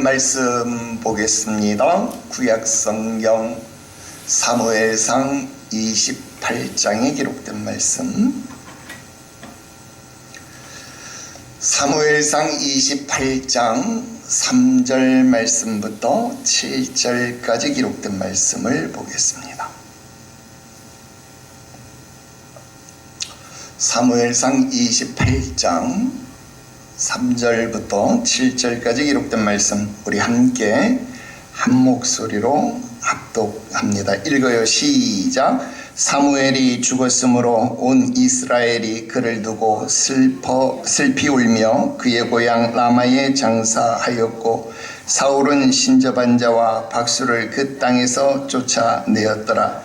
말씀 보겠습니다. 구약성경 사무엘상 28장에 기록된 말씀, 사무엘상 28장 3절 말씀부터 7절까지 기록된 말씀을 보겠습니다. 사무엘상 28장 3절부터 7절까지 기록된 말씀, 우리 함께 한 목소리로 합독합니다. 읽어요. 시작. 사무엘이 죽었으므로 온 이스라엘이 그를 두고 슬피 울며 그의 고향 라마에 장사하였고, 사울은 신접한 자와 박수를 그 땅에서 쫓아내었더라.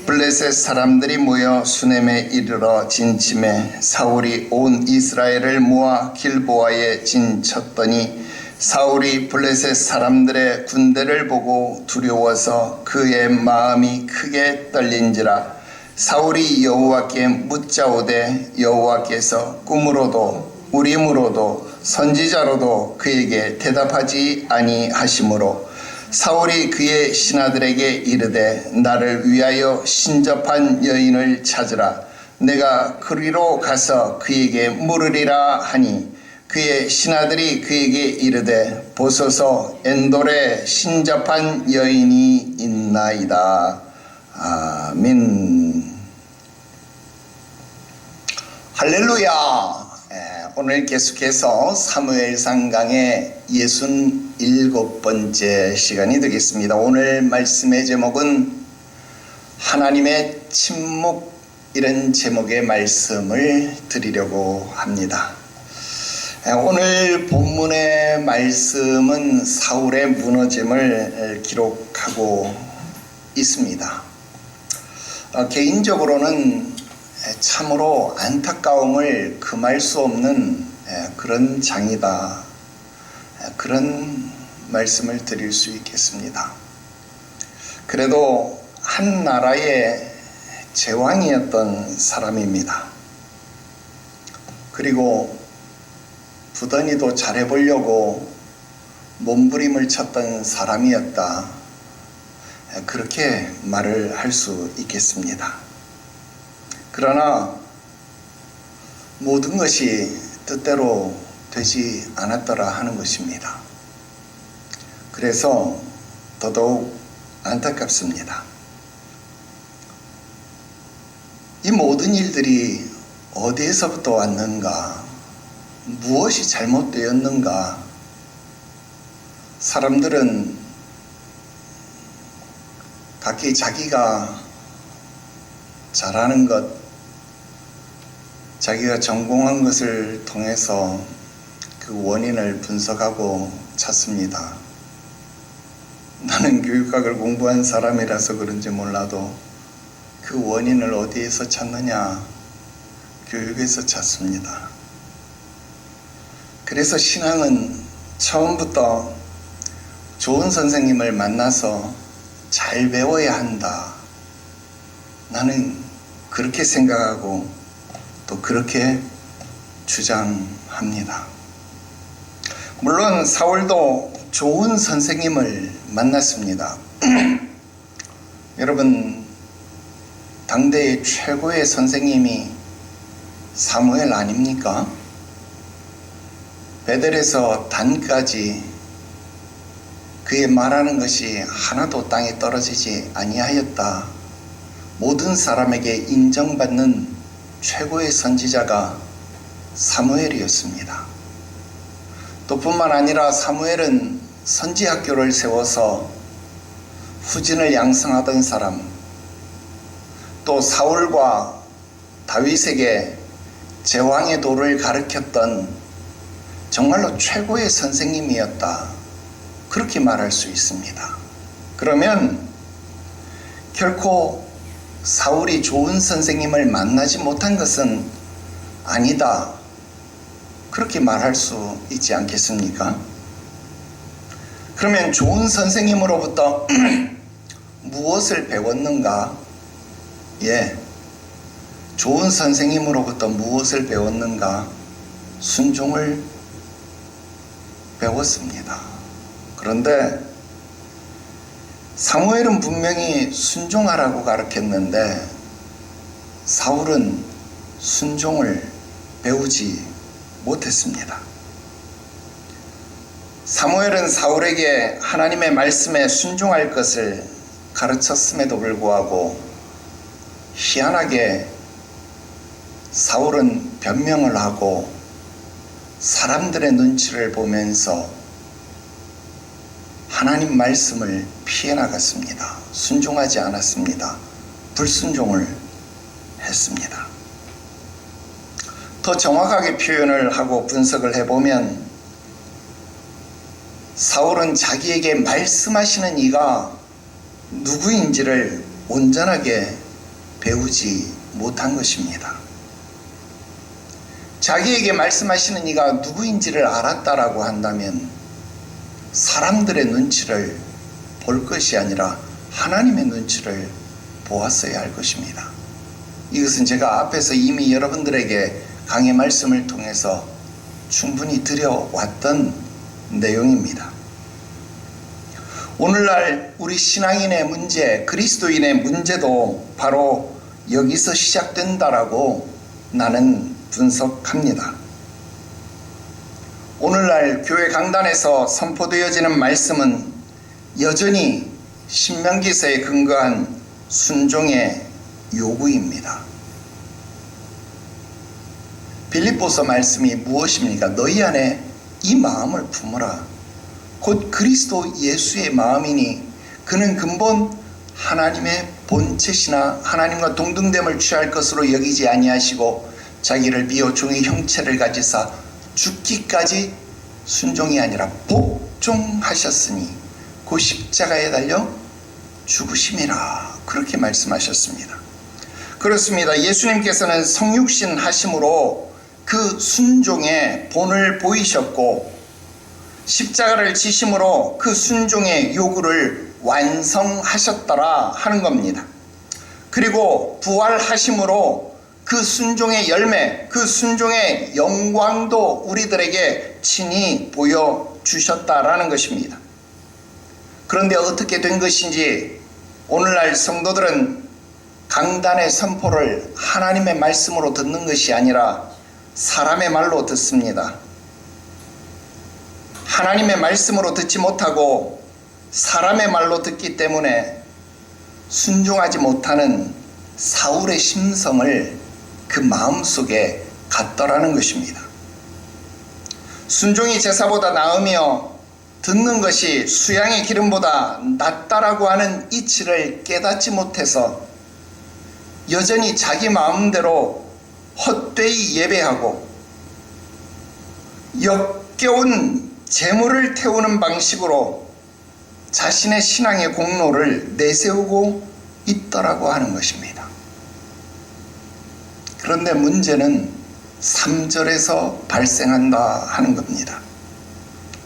블레셋 사람들이 모여 수넴에 이르러 진침해 사울이 온 이스라엘을 모아 길보아에 진쳤더니, 사울이 블레셋 사람들의 군대를 보고 두려워서 그의 마음이 크게 떨린지라. 사울이 여호와께 묻자오되 여호와께서 꿈으로도 우림으로도 선지자로도 그에게 대답하지 아니하시므로, 사울이 그의 신하들에게 이르되 나를 위하여 신접한 여인을 찾으라. 내가 그리로 가서 그에게 물으리라 하니, 그의 신하들이 그에게 이르되 보소서 엔돌에 신접한 여인이 있나이다. 아멘. 할렐루야. 오늘 계속해서 사무엘상 강의 67번째 시간이 되겠습니다. 오늘 말씀의 제목은 하나님의 침묵, 이런 제목의 말씀을 드리려고 합니다. 오늘 본문의 말씀은 사울의 무너짐을 기록하고 있습니다. 개인적으로는 참으로 안타까움을 금할 수 없는 그런 장이다, 그런 말씀을 드릴 수 있겠습니다. 그래도 한 나라의 제왕이었던 사람입니다. 그리고 부더니도 잘해보려고 몸부림을 쳤던 사람이었다, 그렇게 말을 할 수 있겠습니다. 그러나 모든 것이 뜻대로 되지 않았더라 하는 것입니다. 그래서 더더욱 안타깝습니다. 이 모든 일들이 어디에서부터 왔는가, 무엇이 잘못되었는가. 사람들은 각기 자기가 잘하는 것, 자기가 전공한 것을 통해서 그 원인을 분석하고 찾습니다. 나는 교육학을 공부한 사람이라서 그런지 몰라도 그 원인을 어디에서 찾느냐? 교육에서 찾습니다. 그래서 신앙은 처음부터 좋은 선생님을 만나서 잘 배워야 한다, 나는 그렇게 생각하고 또 그렇게 주장합니다. 물론 사울도 좋은 선생님을 만났습니다. 여러분, 당대의 최고의 선생님이 사무엘 아닙니까? 베델에서 단까지 그의 말하는 것이 하나도 땅에 떨어지지 아니하였다. 모든 사람에게 인정받는 최고의 선지자가 사무엘이었습니다. 또 뿐만 아니라 사무엘은 선지학교를 세워서 후진을 양성하던 사람, 또 사울과 다윗에게 제왕의 도를 가르쳤던 정말로 최고의 선생님이었다, 그렇게 말할 수 있습니다. 그러면 결코 사울이 좋은 선생님을 만나지 못한 것은 아니다, 그렇게 말할 수 있지 않겠습니까? 그러면 좋은 선생님으로부터 무엇을 배웠는가? 좋은 선생님으로부터 무엇을 배웠는가? 순종을 배웠습니다. 그런데 사무엘은 분명히 순종하라고 가르쳤는데 사울은 순종을 배우지 못했습니다. 사무엘은 사울에게 하나님의 말씀에 순종할 것을 가르쳤음에도 불구하고 희한하게 사울은 변명을 하고 사람들의 눈치를 보면서 하나님 말씀을 피해 나갔습니다. 순종하지 않았습니다. 불순종을 했습니다. 더 정확하게 표현을 하고 분석을 해보면 사울은 자기에게 말씀하시는 이가 누구인지를 온전하게 배우지 못한 것입니다. 자기에게 말씀하시는 이가 누구인지를 알았다라고 한다면 사람들의 눈치를 볼 것이 아니라 하나님의 눈치를 보았어야 할 것입니다. 이것은 제가 앞에서 이미 여러분들에게 강의 말씀을 통해서 충분히 드려왔던 내용입니다. 오늘날 우리 신앙인의 문제, 그리스도인의 문제도 바로 여기서 시작된다라고 나는 분석합니다. 오늘날 교회 강단에서 선포되어지는 말씀은 여전히 신명기서에 근거한 순종의 요구입니다. 빌립보서 말씀이 무엇입니까? 너희 안에 이 마음을 품어라. 곧 그리스도 예수의 마음이니 그는 근본 하나님의 본체시나 하나님과 동등됨을 취할 것으로 여기지 아니하시고 자기를 비어 종의 형체를 가지사 죽기까지 순종이 아니라 복종하셨으니 그 십자가에 달려 죽으심이라. 그렇게 말씀하셨습니다. 그렇습니다. 예수님께서는 성육신 하심으로 그 순종의 본을 보이셨고 십자가를 지심으로 그 순종의 요구를 완성하셨더라 하는 겁니다. 그리고 부활하심으로 그 순종의 열매, 그 순종의 영광도 우리들에게 친히 보여주셨다라는 것입니다. 그런데 어떻게 된 것인지 오늘날 성도들은 강단의 선포를 하나님의 말씀으로 듣는 것이 아니라 사람의 말로 듣습니다. 하나님의 말씀으로 듣지 못하고 사람의 말로 듣기 때문에 순종하지 못하는 사울의 심성을 그 마음속에 갖더라는 것입니다. 순종이 제사보다 나으며 듣는 것이 수양의 기름보다 낫다라고 하는 이치를 깨닫지 못해서 여전히 자기 마음대로 헛되이 예배하고 역겨운 재물을 태우는 방식으로 자신의 신앙의 공로를 내세우고 있더라고 하는 것입니다. 그런데 문제는 3절에서 발생한다 하는 겁니다.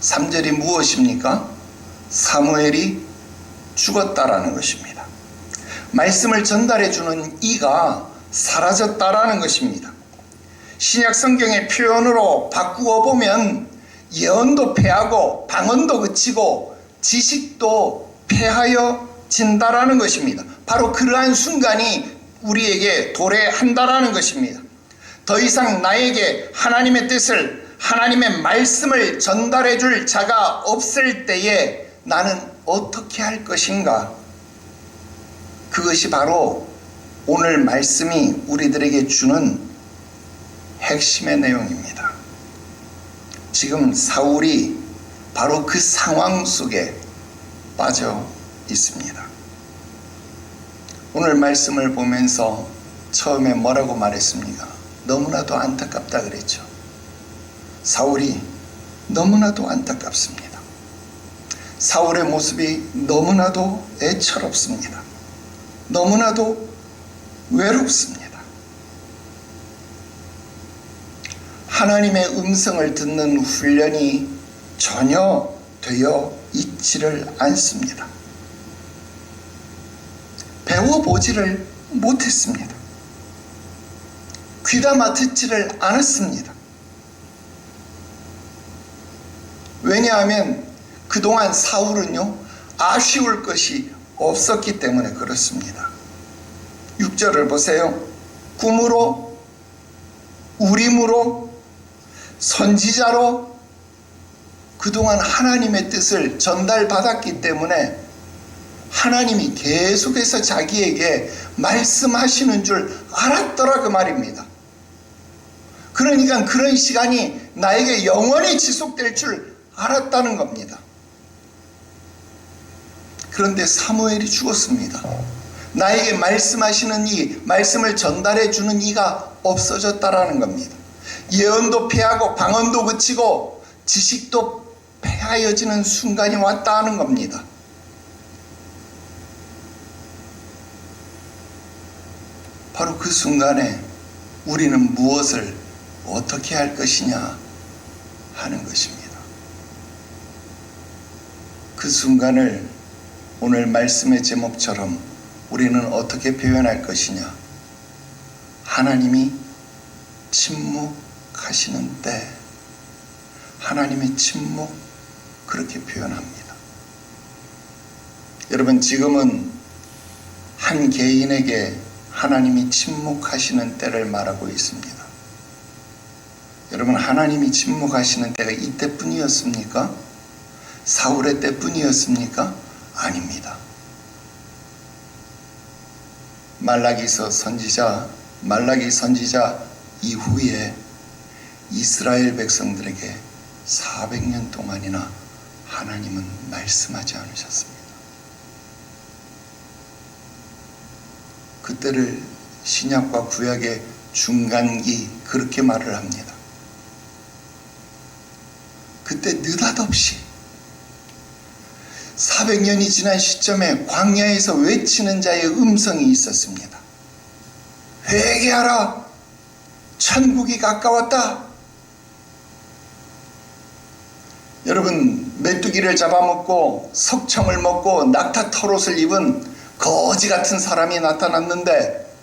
3절이 무엇입니까? 사무엘이 죽었다라는 것입니다. 말씀을 전달해 주는 이가 사라졌다라는 것입니다. 신약 성경의 표현으로 바꾸어 보면 예언도 패하고 방언도 그치고 지식도 패하여진다라는 것입니다. 바로 그러한 순간이 우리에게 도래한다라는 것입니다. 더 이상 나에게 하나님의 뜻을, 하나님의 말씀을 전달해 줄 자가 없을 때에 나는 어떻게 할 것인가? 그것이 바로 오늘 말씀이 우리들에게 주는 핵심의 내용입니다. 지금 사울이 바로 그 상황 속에 빠져 있습니다. 오늘 말씀을 보면서 처음에 뭐라고 말했습니까? 너무나도 안타깝다 그랬죠. 사울이 너무나도 안타깝습니다. 사울의 모습이 너무나도 애처롭습니다. 너무나도 외롭습니다. 하나님의 음성을 듣는 훈련이 전혀 되어 있지를 않습니다. 배워보지를 못했습니다. 귀담아 듣지를 않았습니다. 왜냐하면 그동안 사울은요, 아쉬울 것이 없었기 때문에 그렇습니다. 6절을 보세요. 꿈으로, 우림으로, 선지자로 그동안 하나님의 뜻을 전달받았기 때문에 하나님이 계속해서 자기에게 말씀하시는 줄 알았더라 그 말입니다. 그러니까 그런 시간이 나에게 영원히 지속될 줄 알았다는 겁니다. 그런데 사무엘이 죽었습니다. 나에게 말씀하시는 이, 말씀을 전달해 주는 이가 없어졌다라는 겁니다. 예언도 패하고 방언도 그치고 지식도 패하여지는 순간이 왔다 하는 겁니다. 바로 그 순간에 우리는 무엇을 어떻게 할 것이냐 하는 것입니다. 그 순간을 오늘 말씀의 제목처럼 우리는 어떻게 표현할 것이냐. 하나님이 침묵하시는 때, 하나님의 침묵, 그렇게 표현합니다. 여러분, 지금은 한 개인에게 하나님이 침묵하시는 때를 말하고 있습니다. 여러분, 하나님이 침묵하시는 때가 이때뿐이었습니까? 사울의 때뿐이었습니까? 아닙니다. 말라기 선지자 이후에 이스라엘 백성들에게 400년 동안이나 하나님은 말씀하지 않으셨습니다. 그때를 신약과 구약의 중간기 그렇게 말을 합니다. 그때 느닷없이 400년이 지난 시점에 광야에서 외치는 자의 음성이 있었습니다. 회개하라! 천국이 가까웠다! 여러분, 메뚜기를 잡아먹고 석청을 먹고 낙타 털옷을 입은 거지 같은 사람이 나타났는데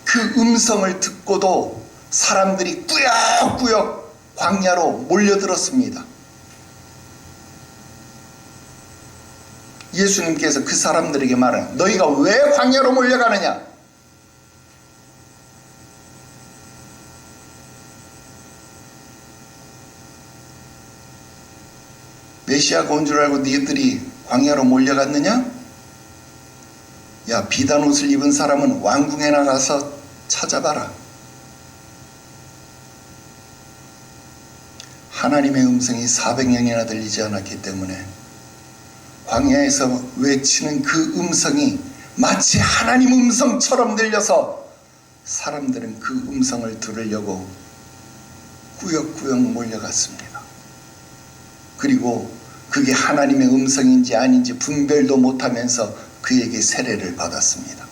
그 음성을 듣고도 사람들이 꾸역꾸역 광야로 몰려들었습니다. 예수님께서 그 사람들에게 말하는, 너희가 왜 광야로 몰려가느냐? 메시아가 온 줄 알고 너희들이 광야로 몰려갔느냐? 야, 비단 옷을 입은 사람은 왕궁에 나가서 찾아봐라. 하나님의 음성이 400년이나 들리지 않았기 때문에 광야에서 외치는 그 음성이 마치 하나님 음성처럼 들려서 사람들은 그 음성을 들으려고 꾸역꾸역 몰려갔습니다. 그리고 그게 하나님의 음성인지 아닌지 분별도 못하면서 그에게 세례를 받았습니다.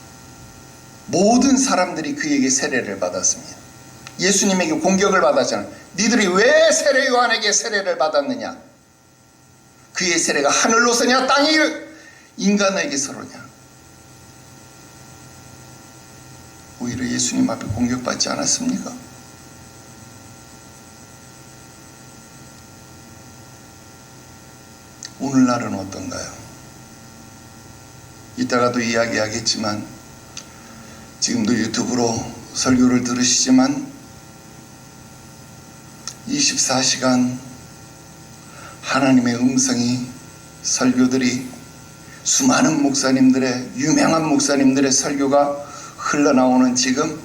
모든 사람들이 그에게 세례를 받았습니다. 예수님에게 공격을 받았잖아요. 니들이 왜 세례 요한에게 세례를 받았느냐? 그의 세례가 하늘로서냐 땅이 인간에게서로냐? 오히려 예수님 앞에 공격받지 않았습니까? 오늘날은 어떤가요? 이따가도 이야기하겠지만 지금도 유튜브로 설교를 들으시지만 24시간 하나님의 음성이, 설교들이, 수많은 목사님들의, 유명한 목사님들의 설교가 흘러나오는 지금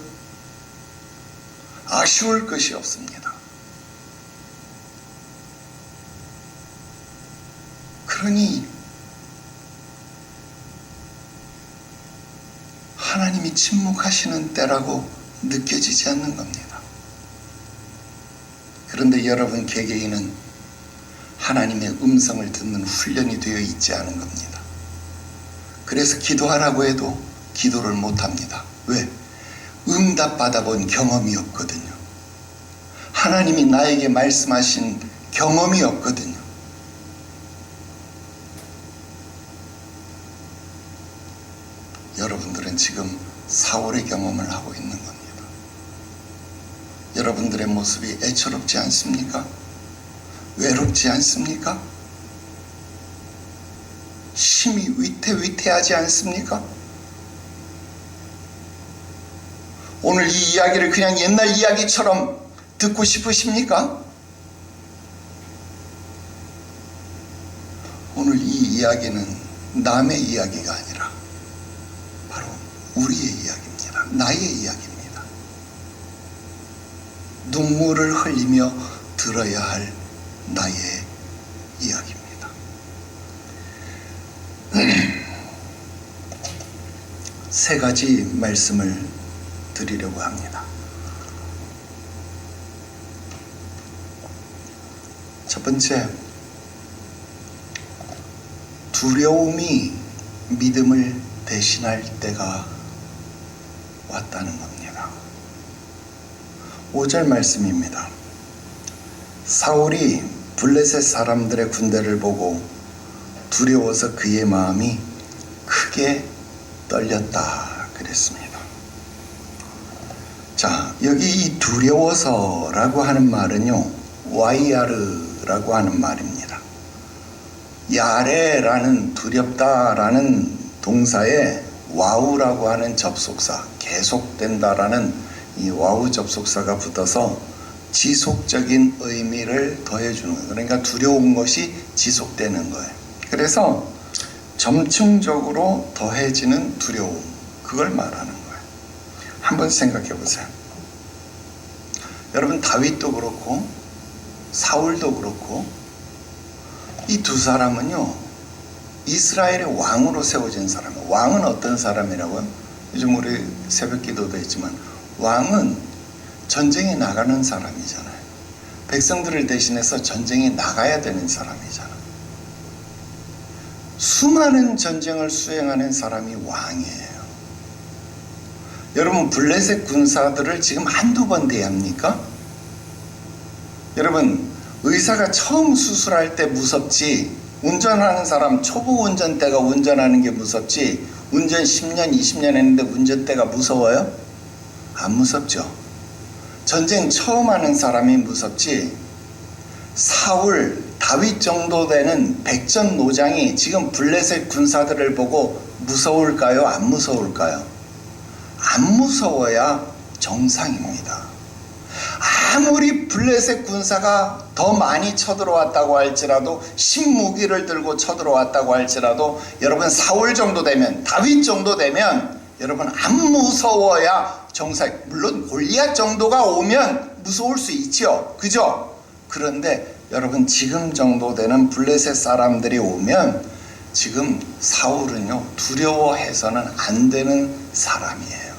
아쉬울 것이 없습니다. 그러니 하나님이 침묵하시는 때라고 느껴지지 않는 겁니다. 그런데 여러분 개개인은 하나님의 음성을 듣는 훈련이 되어 있지 않은 겁니다. 그래서 기도하라고 해도 기도를 못합니다. 왜? 응답 받아본 경험이 없거든요. 하나님이 나에게 말씀하신 경험이 없거든요. 여러분들은 지금 사울의 경험을 하고 있는 겁니다. 여러분들의 모습이 애처롭지 않습니까? 외롭지 않습니까? 심히 위태위태하지 않습니까? 오늘 이 이야기를 그냥 옛날 이야기처럼 듣고 싶으십니까? 오늘 이 이야기는 남의 이야기가 아니라 바로 우리의 이야기입니다. 나의 이야기입니다. 눈물을 흘리며 들어야 할 나의 이야기입니다. 세 가지 말씀을 드리려고 합니다. 첫 번째, 두려움이 믿음을 대신할 때가 왔다는 겁니다. 5절 말씀입니다. 사울이 블레셋 사람들의 군대를 보고 두려워서 그의 마음이 크게 떨렸다 그랬습니다. 자, 여기 이 두려워서라고 하는 말은요, 와이아르라고 하는 말입니다. 야레라는 두렵다라는 동사에 와우라고 하는 접속사, 계속된다라는 이 와우 접속사가 붙어서 지속적인 의미를 더해주는 거예요. 그러니까 두려운 것이 지속되는 거예요. 그래서 점층적으로 더해지는 두려움, 그걸 말하는 거예요. 한번 생각해 보세요. 여러분, 다윗도 그렇고 사울도 그렇고 이 두 사람은요, 이스라엘의 왕으로 세워진 사람이에요. 왕은 어떤 사람이라고요? 요즘 우리 새벽 기도도 했지만 왕은 전쟁에 나가는 사람이잖아요. 백성들을 대신해서 전쟁에 나가야 되는 사람이잖아요. 수많은 전쟁을 수행하는 사람이 왕이에요. 여러분, 블레셋 군사들을 지금 한두 번 대합니까? 여러분, 의사가 처음 수술할 때 무섭지, 운전하는 사람 초보 운전대가 운전하는 게 무섭지, 운전 10년 20년 했는데 운전대가 무서워요? 안 무섭죠. 전쟁 처음 하는 사람이 무섭지, 사울, 다윗 정도 되는 백전노장이 지금 블레셋 군사들을 보고 무서울까요? 안 무서울까요? 안 무서워야 정상입니다. 아무리 블레셋 군사가 더 많이 쳐들어왔다고 할지라도, 신무기를 들고 쳐들어왔다고 할지라도, 여러분 사울 정도 되면, 다윗 정도 되면 여러분 안 무서워야 정상. 물론 골리앗 정도가 오면 무서울 수 있죠, 그죠? 그런데 여러분, 지금 정도 되는 블레셋 사람들이 오면 지금 사울은요, 두려워해서는 안 되는 사람이에요.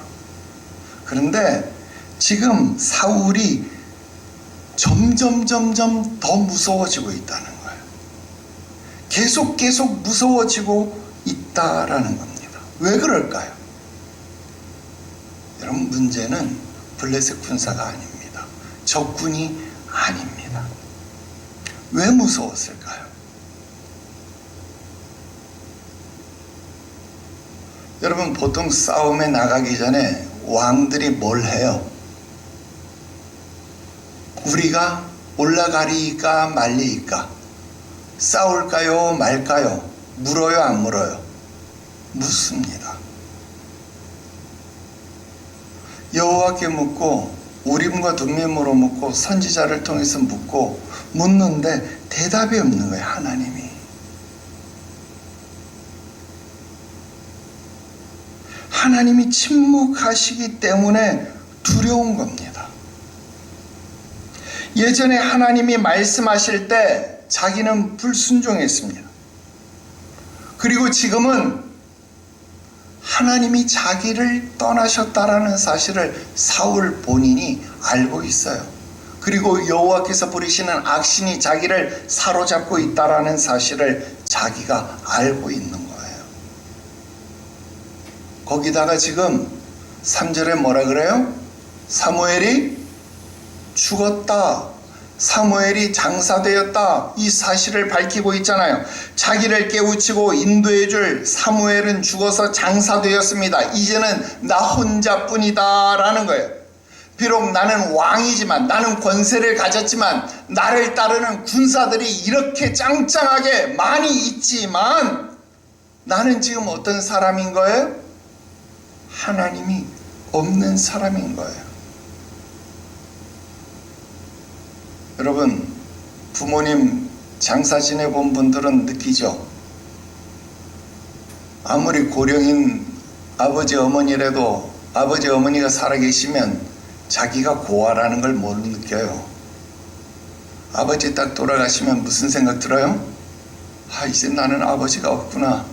그런데 지금 사울이 점점 더 무서워지고 있다는 거예요. 계속 무서워지고 있다라는 겁니다. 왜 그럴까요? 여러분, 문제는 블레셋 군사가 아닙니다. 적군이 아닙니다. 왜 무서웠을까요? 여러분, 보통 싸움에 나가기 전에 왕들이 뭘 해요? 우리가 올라가리까 말리까, 싸울까요 말까요, 물어요 안 물어요? 묻습니다. 여호와께 묻고 우림과 둠밈으로 묻고 선지자를 통해서 묻고 묻는데 대답이 없는 거예요. 하나님이. 하나님이 침묵하시기 때문에 두려운 겁니다. 예전에 하나님이 말씀하실 때 자기는 불순종했습니다. 그리고 지금은 하나님이 자기를 떠나셨다라는 사실을 사울 본인이 알고 있어요. 그리고 여호와께서 부리시는 악신이 자기를 사로잡고 있다라는 사실을 자기가 알고 있는 거예요. 거기다가 지금 3절에 뭐라 그래요? 사무엘이 죽었다, 사무엘이 장사되었다, 이 사실을 밝히고 있잖아요. 자기를 깨우치고 인도해줄 사무엘은 죽어서 장사되었습니다. 이제는 나 혼자뿐이다 라는 거예요. 비록 나는 왕이지만, 나는 권세를 가졌지만, 나를 따르는 군사들이 이렇게 짱짱하게 많이 있지만, 나는 지금 어떤 사람인 거예요? 하나님이 없는 사람인 거예요. 여러분, 부모님 장사 지내본 분들은 느끼죠? 아무리 고령인 아버지 어머니라도 아버지 어머니가 살아계시면 자기가 고아라는 걸 못 느껴요. 아버지 딱 돌아가시면 무슨 생각 들어요? 아, 이제 나는 아버지가 없구나,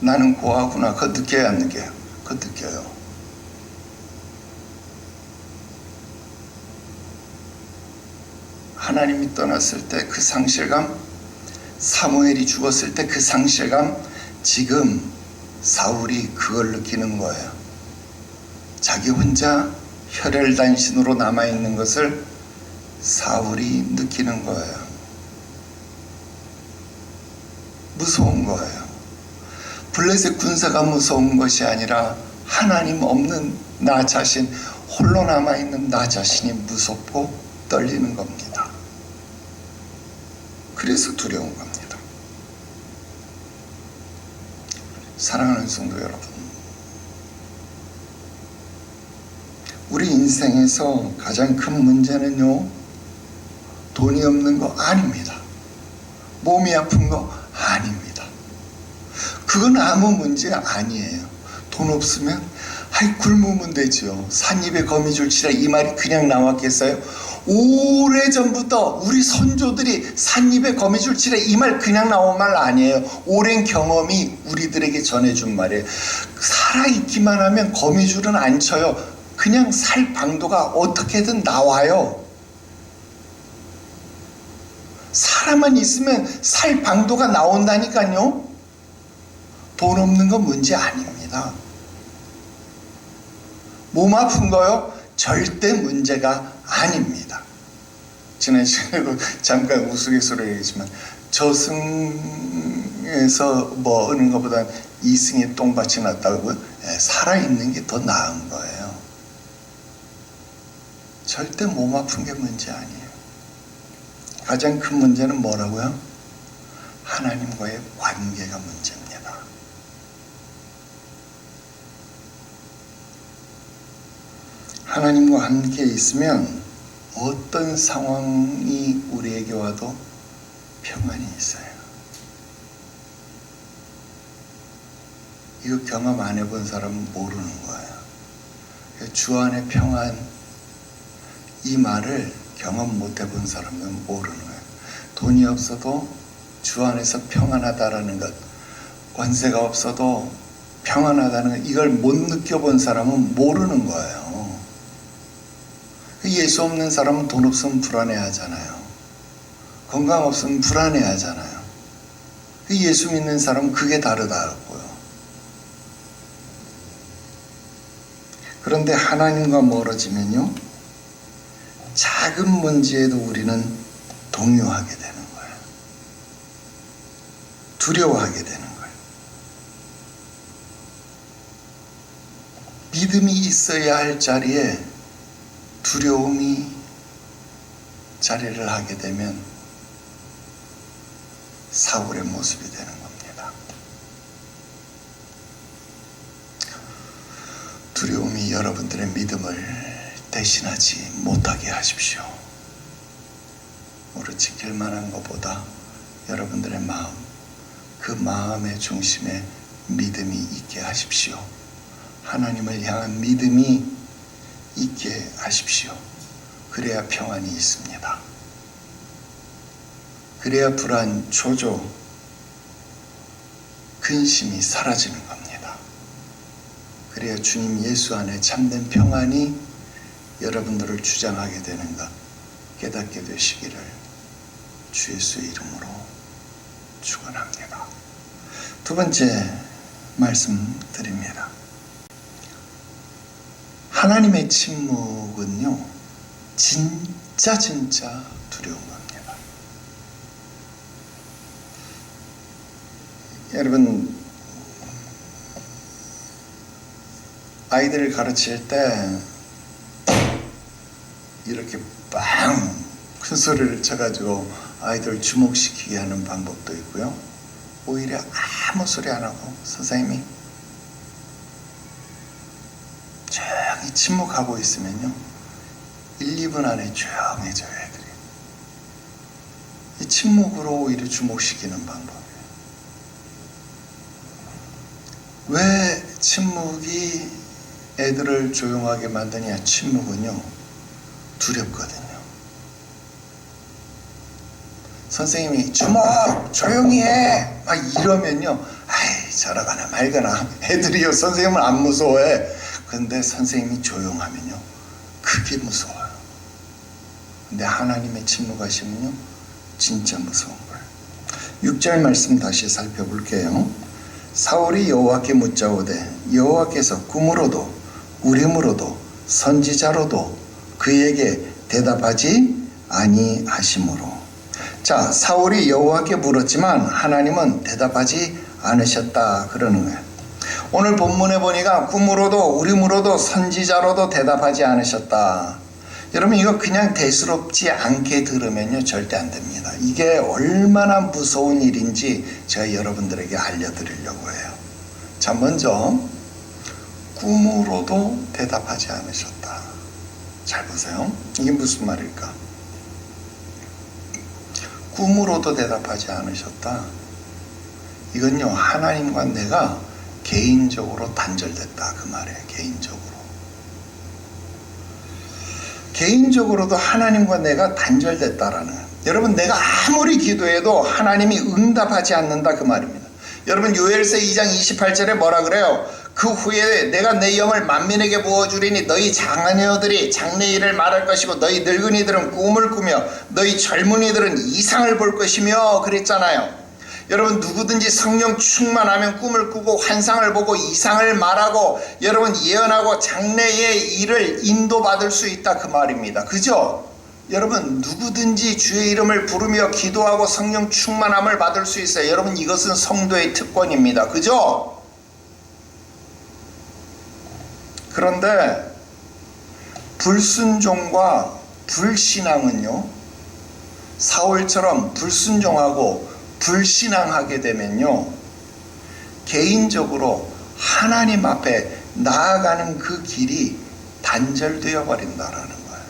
나는 고아구나. 그거 느껴요, 안 느껴요? 그거 느껴요. 하나님이 떠났을 때 그 상실감, 사무엘이 죽었을 때 그 상실감, 지금 사울이 그걸 느끼는 거예요. 자기 혼자 혈혈단신으로 남아있는 것을 사울이 느끼는 거예요. 무서운 거예요. 블레셋 군사가 무서운 것이 아니라 하나님 없는 나 자신, 홀로 남아있는 나 자신이 무섭고 떨리는 겁니다. 그래서 두려운 겁니다. 사랑하는 성도 여러분, 우리 인생에서 가장 큰 문제는요, 돈이 없는 거 아닙니다. 몸이 아픈 거 아닙니다. 그건 아무 문제 아니에요. 돈 없으면 아이 굶으면 되죠. 삿입에 거미줄치라, 이 말이 그냥 나왔겠어요? 오래전부터 우리 선조들이 삿입에 거미줄치라, 이 말 그냥 나온 말 아니에요. 오랜 경험이 우리들에게 전해준 말이에요. 살아있기만 하면 거미줄은 안 쳐요. 그냥 살 방도가 어떻게든 나와요. 사람만 있으면 살 방도가 나온다니까요. 돈 없는 건 문제 아닙니다. 몸 아픈 거요? 절대 문제가 아닙니다. 지난 시간에도 잠깐 우스갯소리로 얘기했지만, 저승에서 뭐 하는 것보다 이승에 똥밭이 낫다고. 살아있는 게 더 나은 거예요. 절대 몸 아픈 게 문제 아니에요. 가장 큰 문제는 뭐라고요? 하나님과의 관계가 문제입니다. 하나님과 함께 있으면 어떤 상황이 우리에게 와도 평안이 있어요. 이거 경험 안 해본 사람은 모르는 거예요. 주 안의 평안, 이 말을 경험 못 해본 사람은 모르는 거예요. 돈이 없어도 주 안에서 평안하다라는 것, 권세가 없어도 평안하다는 것, 이걸 못 느껴본 사람은 모르는 거예요. 예수 없는 사람은 돈 없으면 불안해하잖아요. 건강 없으면 불안해하잖아요. 예수 믿는 사람은 그게 다르다고요. 그런데 하나님과 멀어지면요, 작은 문제에도 우리는 동요하게 되는 거예요. 두려워하게 되는 거예요. 믿음이 있어야 할 자리에 두려움이 자리를 하게 되면 사울의 모습이 되는 겁니다. 두려움이 여러분들의 믿음을 대신하지 못하게 하십시오. 오래 지킬 만한 것보다 여러분들의 마음, 그 마음의 중심에 믿음이 있게 하십시오. 하나님을 향한 믿음이 있게 하십시오. 그래야 평안이 있습니다. 그래야 불안, 초조, 근심이 사라지는 겁니다. 그래야 주님 예수 안에 참된 평안이 여러분들을 주장하게 되는 것 깨닫게 되시기를 주 예수의 이름으로 축원합니다. 두 번째 말씀 드립니다. 하나님의 침묵은요, 진짜 두려운 겁니다. 여러분, 아이들을 가르칠 때 이렇게 빵 큰 소리를 쳐가지고 아이들을 주목시키게 하는 방법도 있고요, 오히려 아무 소리 안 하고 선생님이 조용히 침묵하고 있으면요 1, 2분 안에 조용해져요. 애들이 이 침묵으로 오히려 주목시키는 방법이에요. 왜 침묵이 애들을 조용하게 만드냐? 침묵은요 두렵거든요. 선생님이 주목 조용히 해 막 이러면요 아이 저러거나 말거나 애들이요 선생님을 안 무서워해. 근데 선생님이 조용하면요 그게 무서워요. 근데 하나님의 침묵하시면요 진짜 무서운 거예요. 6절 말씀 다시 살펴볼게요. 사울이 여호와께 묻자오되 여호와께서 꿈으로도 우림으로도 선지자로도 그에게 대답하지 아니하시므로. 자, 사울이 여호와께 물었지만 하나님은 대답하지 않으셨다 그러는 거예요. 오늘 본문에 보니까 꿈으로도 우림으로도 선지자로도 대답하지 않으셨다. 여러분 이거 그냥 대수롭지 않게 들으면요 절대 안 됩니다. 이게 얼마나 무서운 일인지 제가 여러분들에게 알려드리려고 해요. 자, 먼저 꿈으로도 대답하지 않으셨다. 잘 보세요. 이게 무슨 말일까? 꿈으로도 대답하지 않으셨다. 이건요 하나님과 내가 개인적으로 단절됐다 그 말이에요. 개인적으로도 하나님과 내가 단절됐다라는 거예요. 여러분 내가 아무리 기도해도 하나님이 응답하지 않는다 그 말입니다. 여러분 요엘서 2장 28절에 뭐라 그래요? 그 후에 내가 내 영을 만민에게 부어주리니 너희 장녀들이 장래일을 말할 것이고 너희 늙은이들은 꿈을 꾸며 너희 젊은이들은 이상을 볼 것이며 그랬잖아요. 여러분 누구든지 성령 충만하면 꿈을 꾸고 환상을 보고 이상을 말하고 여러분 예언하고 장래의 일을 인도받을 수 있다 그 말입니다. 그죠? 여러분 누구든지 주의 이름을 부르며 기도하고 성령 충만함을 받을 수 있어요. 여러분 이것은 성도의 특권입니다. 그죠? 그런데 불순종과 불신앙은요 사울처럼 불순종하고 불신앙하게 되면요 개인적으로 하나님 앞에 나아가는 그 길이 단절되어 버린다라는 거예요.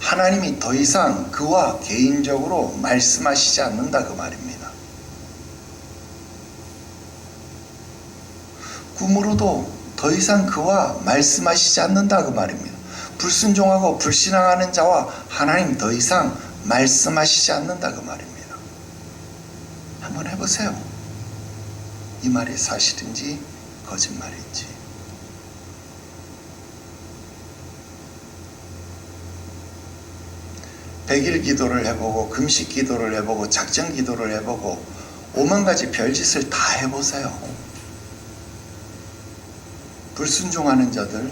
하나님이 더 이상 그와 개인적으로 말씀하시지 않는다 그 말입니다. 꿈으로도 더 이상 그와 말씀하시지 않는다 그 말입니다. 불순종하고 불신앙하는 자와 하나님 더 이상 말씀하시지 않는다 그 말입니다. 한번 해보세요. 이 말이 사실인지 거짓말인지. 백일 기도를 해보고 금식 기도를 해보고 작정 기도를 해보고 오만 가지 별짓을 다 해보세요. 불순종하는 자들,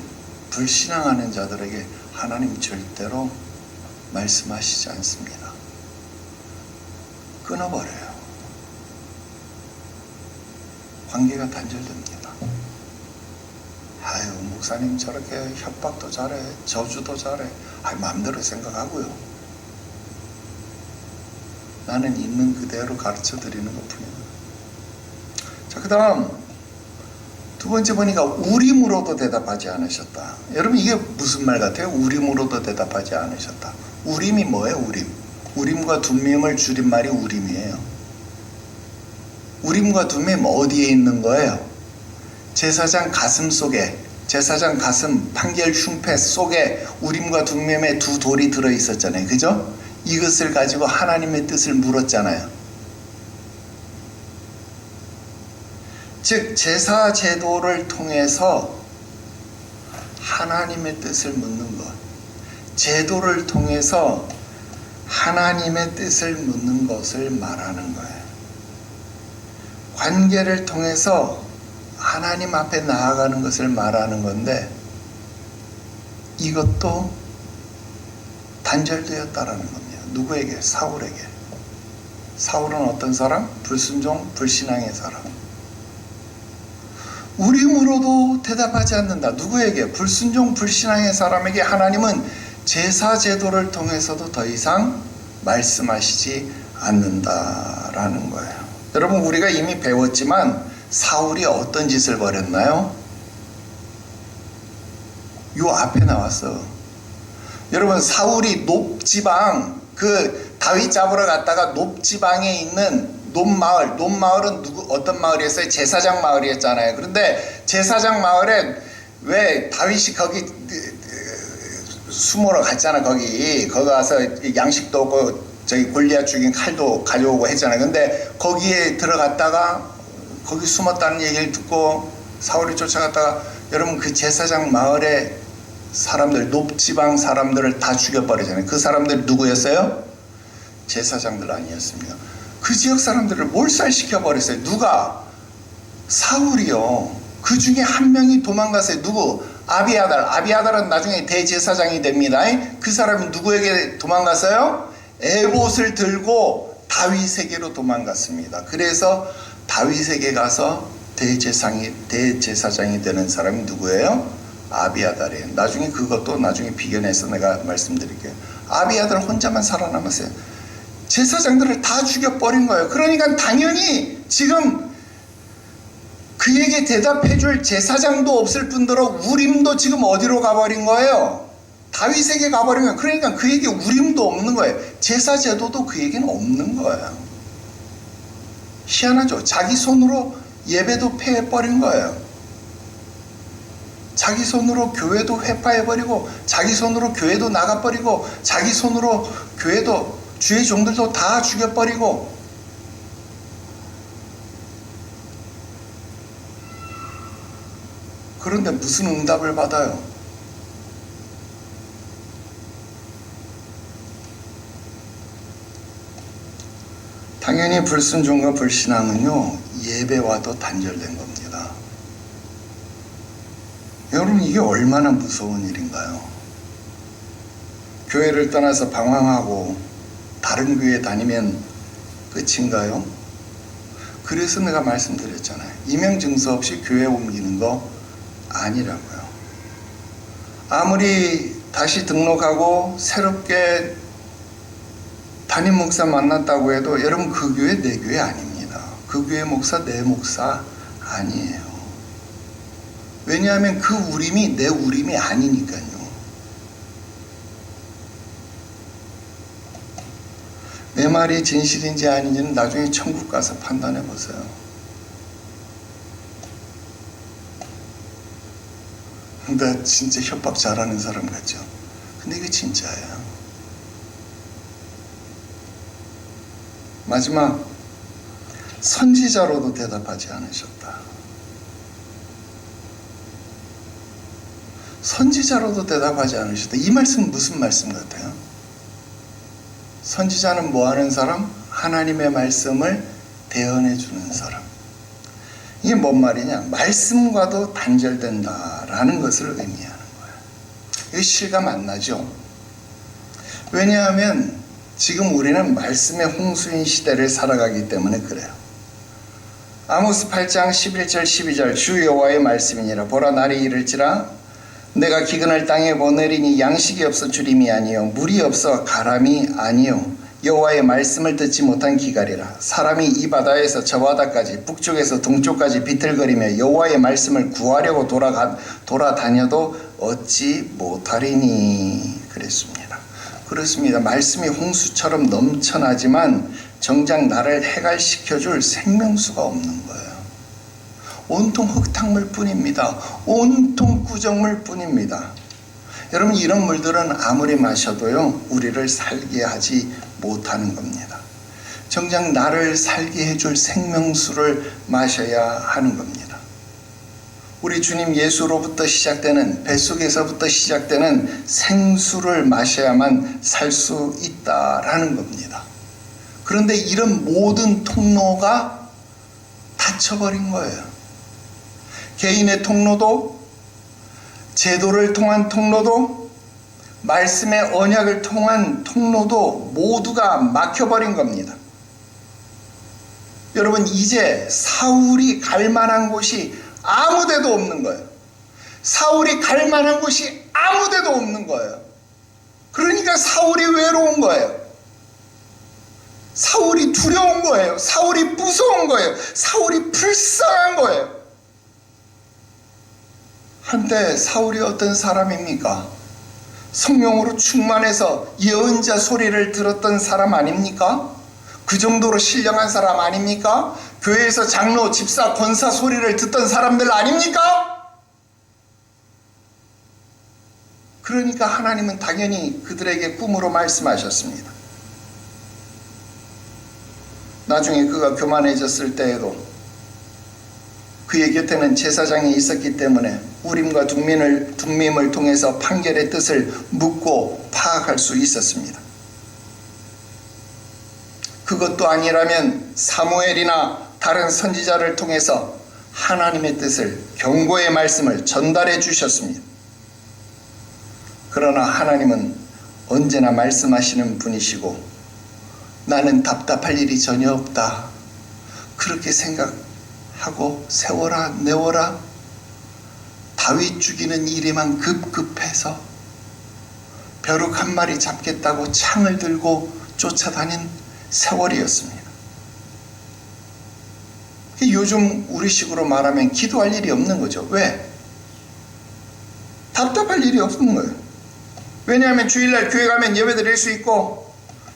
불신앙하는 자들에게 하나님 절대로 말씀하시지 않습니다. 끊어버려요. 관계가 단절됩니다. 아유 목사님 저렇게 협박도 잘해 저주도 잘해 마음대로 생각하고요. 나는 있는 그대로 가르쳐 드리는 것 뿐입니다. 자, 그 다음 두 번째 보니까 우림으로도 대답하지 않으셨다. 여러분 이게 무슨 말 같아요? 우림으로도 대답하지 않으셨다. 우림이 뭐예요? 우림. 우림과 둠밈을 줄인 말이 우림이에요. 우림과 둠밈 어디에 있는 거예요? 제사장 가슴 속에, 제사장 가슴 판결 흉패 속에 우림과 둠밈의 두 돌이 들어있었잖아요. 그죠? 이것을 가지고 하나님의 뜻을 물었잖아요. 즉 제사 제도를 통해서 하나님의 뜻을 묻는 것, 제도를 통해서 하나님의 뜻을 묻는 것을 말하는 거예요. 관계를 통해서 하나님 앞에 나아가는 것을 말하는 건데 이것도 단절되었다라는 겁니다. 누구에게? 사울에게. 사울은 어떤 사람? 불순종, 불신앙의 사람. 우림으로도 대답하지 않는다. 누구에게? 불순종, 불신앙의 사람에게 하나님은 제사 제도를 통해서도 더 이상 말씀하시지 않는다라는 거예요. 여러분 우리가 이미 배웠지만 사울이 어떤 짓을 벌였나요? 요 앞에 나왔어. 여러분 사울이 높지방 그 다윗 잡으러 갔다가 높지방에 있는 높마을은 어떤 마을이었어요? 제사장 마을이었잖아요. 그런데 제사장 마을에 왜 다윗이 거기 숨으러 갔잖아. 거기 가서 양식도 없고 저기 골리앗 죽인 칼도 가져오고 했잖아요. 근데 거기에 들어갔다가 거기 숨었다는 얘기를 듣고 사울이 쫓아갔다가 여러분 그 제사장 마을의 사람들 높지방 사람들을 다 죽여버리잖아요. 그 사람들이 누구였어요? 제사장들 아니었습니다. 그 지역 사람들을 몰살시켜 버렸어요. 누가? 사울이요. 그 중에 한 명이 도망갔어요. 누구? 아비아달은 나중에 대제사장이 됩니다. 그 사람이 누구에게 도망갔어요? 에봇을 들고 다윗에게로 도망갔습니다. 그래서 다윗에게 가서 대제사장이 되는 사람이 누구예요? 아비아달이에요. 나중에 그것도 나중에 비견해서 내가 말씀드릴게요. 아비아달 혼자만 살아남았어요. 제사장들을 다 죽여버린 거예요. 그러니까 당연히 지금 그에게 대답해줄 제사장도 없을 뿐더러 우림도 지금 어디로 가버린 거예요? 다윗에게 가버린 거예요. 그러니까 그에게 우림도 없는 거예요. 제사 제도도 그에게는 없는 거예요. 희한하죠? 자기 손으로 예배도 폐해버린 거예요. 자기 손으로 교회도 회파해버리고 자기 손으로 교회도 나가버리고 자기 손으로 교회도 주의 종들도 다 죽여버리고 그런데 무슨 응답을 받아요? 당연히 불순종과 불신앙은요 예배와도 단절된 겁니다. 여러분 이게 얼마나 무서운 일인가요? 교회를 떠나서 방황하고 다른 교회 다니면 끝인가요? 그래서 내가 말씀드렸잖아요. 임명증서 없이 교회 옮기는 거 아니라고요. 아무리 다시 등록하고 새롭게 담임 목사 만났다고 해도 여러분 그 교회 내 교회 아닙니다. 그 교회 목사 내 목사 아니에요. 왜냐하면 그 우림이 내 우림이 아니니까요. 내 말이 진실인지 아닌지는 나중에 천국 가서 판단해 보세요. 나 진짜 협박 잘하는 사람 같죠? 근데 이게 진짜예요. 마지막, 선지자로도 대답하지 않으셨다. 선지자로도 대답하지 않으셨다. 이 말씀은 무슨 말씀 같아요? 선지자는 뭐 하는 사람? 하나님의 말씀을 대언해 주는 사람. 이게 뭔 말이냐? 말씀과도 단절된다라는 것을 의미하는 거예요. 이거 실감 안 나죠? 왜냐하면 지금 우리는 말씀의 홍수인 시대를 살아가기 때문에 그래요. 아모스 8장 11절 12절 주 여호와의 말씀이니라. 보라 날이 이를지라 내가 기근을 땅에 보내리니 양식이 없어 주림이 아니요 물이 없어 가람이 아니요 여호와의 말씀을 듣지 못한 기갈이라. 사람이 이 바다에서 저 바다까지 북쪽에서 동쪽까지 비틀거리며 여호와의 말씀을 구하려고 돌아다녀도 얻지 못하리니 그랬습니다. 그렇습니다. 말씀이 홍수처럼 넘쳐나지만 정작 나를 해갈시켜줄 생명수가 없는 거예요. 온통 흙탕물 뿐입니다. 온통 구정물 뿐입니다. 여러분 이런 물들은 아무리 마셔도요 우리를 살게 하지 못하는 겁니다. 정작 나를 살게 해줄 생명수를 마셔야 하는 겁니다. 우리 주님 예수로부터 시작되는 뱃속에서부터 시작되는 생수를 마셔야만 살 수 있다라는 겁니다. 그런데 이런 모든 통로가 닫혀버린 거예요. 개인의 통로도 제도를 통한 통로도 말씀의 언약을 통한 통로도 모두가 막혀버린 겁니다. 여러분 이제 사울이 갈 만한 곳이 아무 데도 없는 거예요. 사울이 갈 만한 곳이 아무 데도 없는 거예요. 그러니까 사울이 외로운 거예요. 사울이 두려운 거예요. 사울이 무서운 거예요. 사울이 불쌍한 거예요. 한때 사울이 어떤 사람입니까? 성령으로 충만해서 예언자 소리를 들었던 사람 아닙니까? 그 정도로 신령한 사람 아닙니까? 교회에서 장로, 집사, 권사 소리를 듣던 사람들 아닙니까? 그러니까 하나님은 당연히 그들에게 꿈으로 말씀하셨습니다. 나중에 그가 교만해졌을 때에도 그의 곁에는 제사장이 있었기 때문에 우림과 둠밈을 통해서 판결의 뜻을 묻고 파악할 수 있었습니다. 그것도 아니라면 사무엘이나 다른 선지자를 통해서 하나님의 뜻을, 경고의 말씀을 전달해 주셨습니다. 그러나 하나님은 언제나 말씀하시는 분이시고 나는 답답할 일이 전혀 없다, 그렇게 생각하고 세워라 내워라 다윗 죽이는 일에만 급급해서 벼룩 한 마리 잡겠다고 창을 들고 쫓아다닌 세월이었습니다. 요즘 우리식으로 말하면 기도할 일이 없는 거죠. 왜? 답답할 일이 없는 거예요. 왜냐하면 주일날 교회 가면 예배 드릴 수 있고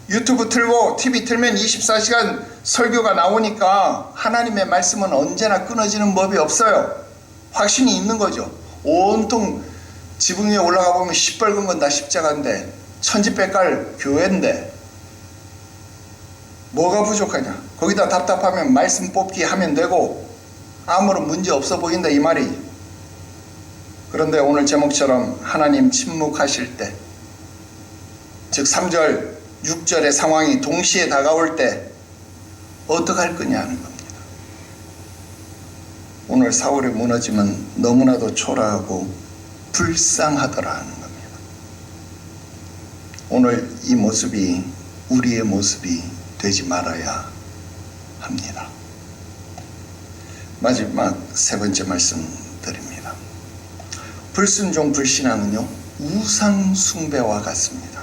유튜브 틀고 TV 틀면 24시간 설교가 나오니까 하나님의 말씀은 언제나 끊어지는 법이 없어요. 확신이 있는 거죠. 온통 지붕 위에 올라가 보면 시뻘건 건 다 십자가인데 천지백갈 교회인데 뭐가 부족하냐. 거기다 답답하면 말씀 뽑기 하면 되고 아무런 문제 없어 보인다 이 말이지. 그런데 오늘 제목처럼 하나님 침묵하실 때, 즉 3절 6절의 상황이 동시에 다가올 때 어떡할 거냐 하는 겁니다. 오늘 사울의 무너짐은 너무나도 초라하고 불쌍하더라 하는 겁니다. 오늘 이 모습이 우리의 모습이 되지 말아야 합니다. 마지막 세 번째 말씀 드립니다. 불순종 불신앙은요 우상 숭배와 같습니다.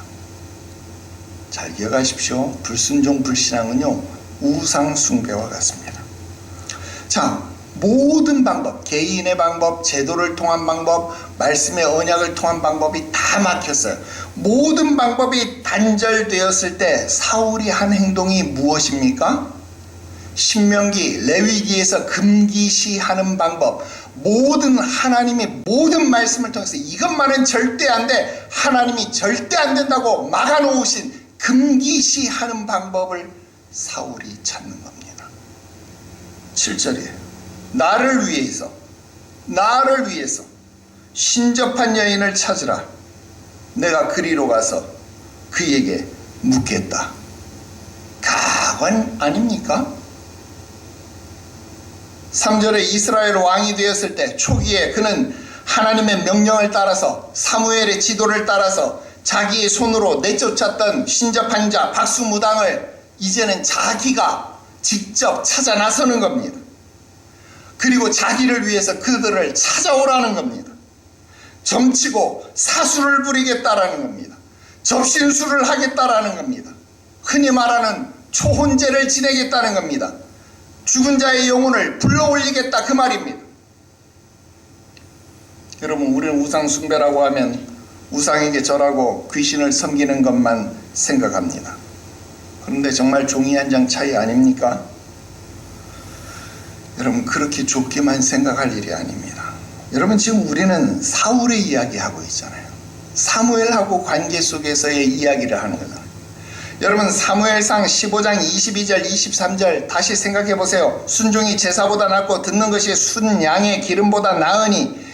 잘 기억하십시오. 불순종 불신앙은요 우상 숭배와 같습니다. 자, 모든 방법, 개인의 방법, 제도를 통한 방법, 말씀의 언약을 통한 방법이 다 막혔어요. 모든 방법이 단절되었을 때 사울이 한 행동이 무엇입니까? 신명기, 레위기에서 금기시하는 방법, 모든 하나님의 모든 말씀을 통해서 이것만은 절대 안 돼, 하나님이 절대 안 된다고 막아놓으신 금기시하는 방법을 사울이 찾는 겁니다. 7절이에요. 나를 위해서 신접한 여인을 찾으라. 내가 그리로 가서 그에게 묻겠다. 가관 아닙니까? 3절에 이스라엘 왕이 되었을 때 초기에 그는 하나님의 명령을 따라서 사무엘의 지도를 따라서 자기의 손으로 내쫓았던 신접한 자 박수무당을 이제는 자기가 직접 찾아 나서는 겁니다. 그리고 자기를 위해서 그들을 찾아오라는 겁니다. 점치고 사수를 부리겠다라는 겁니다. 접신술을 하겠다라는 겁니다. 흔히 말하는 초혼제를 지내겠다는 겁니다. 죽은 자의 영혼을 불러올리겠다 그 말입니다. 여러분, 우리는 우상 숭배라고 하면 우상에게 절하고 귀신을 섬기는 것만 생각합니다. 그런데 정말 종이 한 장 차이 아닙니까? 여러분, 그렇게 좁게만 생각할 일이 아닙니다. 여러분, 지금 우리는 사울의 이야기하고 있잖아요. 사무엘하고 관계 속에서의 이야기를 하는 거잖아요. 여러분, 사무엘상 15장 22절 23절 다시 생각해 보세요. 순종이 제사보다 낫고 듣는 것이 순 양의 기름보다 나으니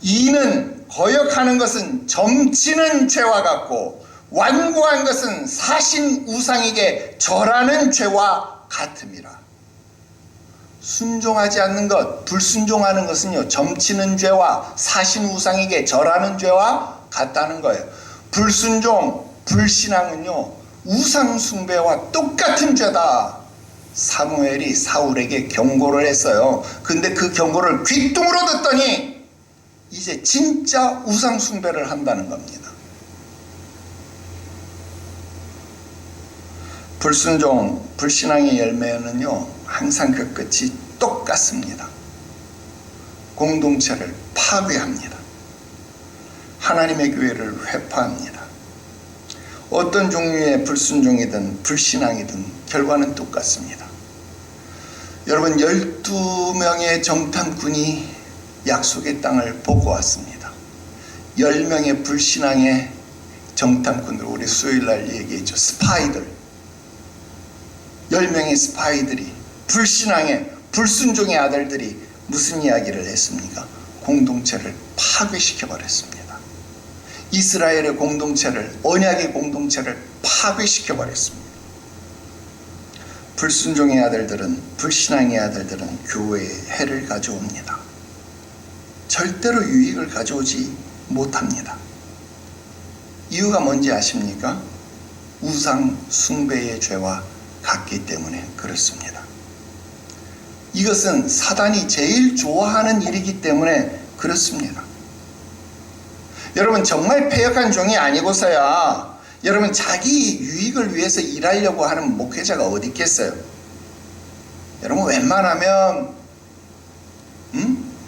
이는 거역하는 것은 점치는 죄와 같고 완고한 것은 사신 우상에게 절하는 죄와 같음이라. 순종하지 않는 것, 불순종하는 것은요 점치는 죄와 사신 우상에게 절하는 죄와 같다는 거예요. 불순종, 불신앙은요 우상 숭배와 똑같은 죄다. 사무엘이 사울에게 경고를 했어요. 근데 그 경고를 귓등으로 듣더니 이제 진짜 우상 숭배를 한다는 겁니다. 불순종, 불신앙의 열매는요, 항상 그 끝이 똑같습니다. 공동체를 파괴합니다. 하나님의 교회를 회파합니다. 어떤 종류의 불순종이든 불신앙이든 결과는 똑같습니다. 여러분, 12명의 정탐꾼이 약속의 땅을 보고 왔습니다. 10명의 불신앙의 정탐꾼들, 우리 수요일날 얘기했죠. 스파이들, 10명의 스파이들이, 불신앙의 불순종의 아들들이 무슨 이야기를 했습니까? 공동체를 파괴시켜버렸습니다. 이스라엘의 공동체를, 언약의 공동체를 파괴시켜버렸습니다. 불순종의 아들들은, 불신앙의 아들들은 교회에 해를 가져옵니다. 절대로 유익을 가져오지 못합니다. 이유가 뭔지 아십니까? 우상 숭배의 죄와 같기 때문에 그렇습니다. 이것은 사단이 제일 좋아하는 일이기 때문에 그렇습니다. 여러분, 정말 패역한 종이 아니고서야 여러분 자기 유익을 위해서 일하려고 하는 목회자가 어디 있겠어요? 여러분, 웬만하면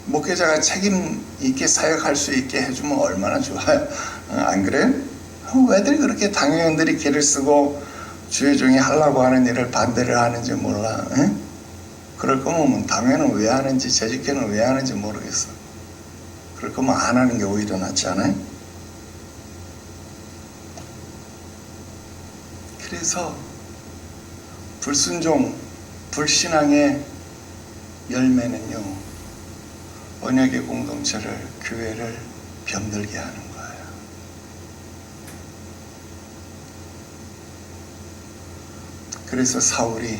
목회자가 책임 있게 사역할 수 있게 해주면 얼마나 좋아요. 안 그래요? 왜들 그렇게 당회원들이 길을 쓰고 주의 종이 하려고 하는 일을 반대를 하는지 몰라. 그럴 거면 당회는 왜 하는지, 재직회는 왜 하는지 모르겠어. 그럴 거면 안 하는 게 오히려 낫지 않아요? 그래서 불순종, 불신앙의 열매는요, 언약의 공동체를, 교회를 병들게 하는 거예요. 그래서 사울이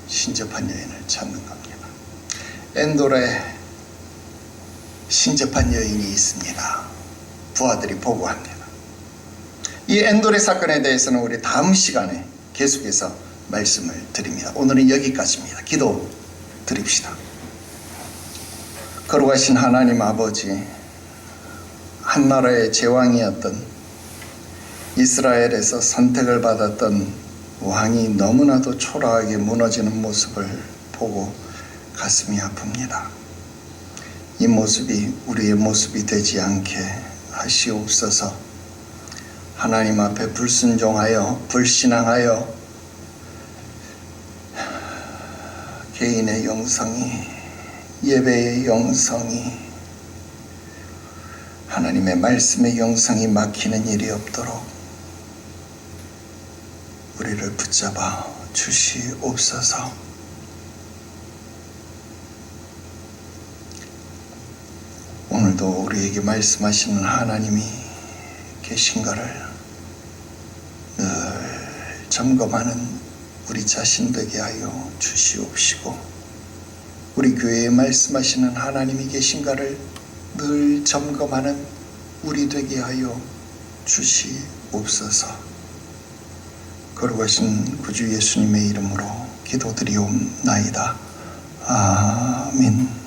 신접한 여인을 찾는 겁니다. 엔돌에 신접한 여인이 있습니다. 부하들이 보고합니다. 이 엔돌의 사건에 대해서는 우리 다음 시간에 계속해서 말씀을 드립니다. 오늘은 여기까지입니다. 기도 드립시다. 거룩하신 하나님 아버지, 한 나라의 제왕이었던, 이스라엘에서 선택을 받았던 왕이 너무나도 초라하게 무너지는 모습을 보고 가슴이 아픕니다. 이 모습이 우리의 모습이 되지 않게 하시옵소서. 하나님 앞에 불순종하여, 불신앙하여 개인의 영성이, 예배의 영성이, 하나님의 말씀의 영성이 막히는 일이 없도록 우리를 붙잡아 주시옵소서. 오늘도 우리에게 말씀하시는 하나님이 계신가를 늘 점검하는 우리 자신 되게 하여 주시옵시고, 우리 교회에 말씀하시는 하나님이 계신가를 늘 점검하는 우리 되게 하여 주시옵소서. 거룩하신 구주 예수님의 이름으로 기도드리옵나이다. 아멘.